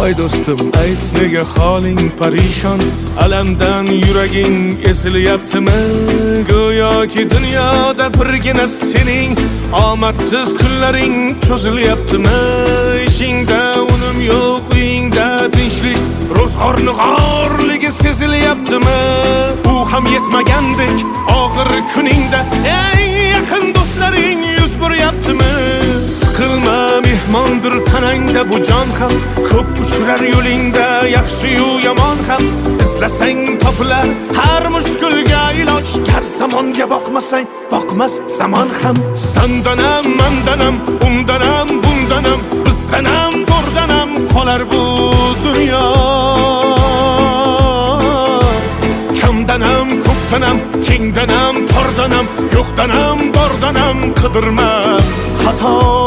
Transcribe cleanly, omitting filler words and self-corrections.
Voy do'stim, ayt nega holing parishon, alamdan yuraging esilyaptimi? Go'yoki dunyoda birgina sening omadsiz kunlaring cho'zilyaptimi? Ishingda unum yo'q, uyingda tinchlik, ro'zg'orning g'orligi sezilyaptimi? U ham yetmagandek og'ir kuningda eng yaqin do'stlaring yuz buryaptimi? Siqilma, mehmondir tanangda bu jon ham, ko'p uchrar yo'lingda yaxshi-yu yomon ham. Izlasang topilar har mushkulga iloj, gar zamonga boqmasang boqmas zamon ham. Sandanam, mandanam, undanam, bundanam, bizdanam, zo'rdanam qolar bu dunyo. Kamdanam, ko'pdanam, kengdanam, tordanam, yo'qdanam, bordanam qidirma xato.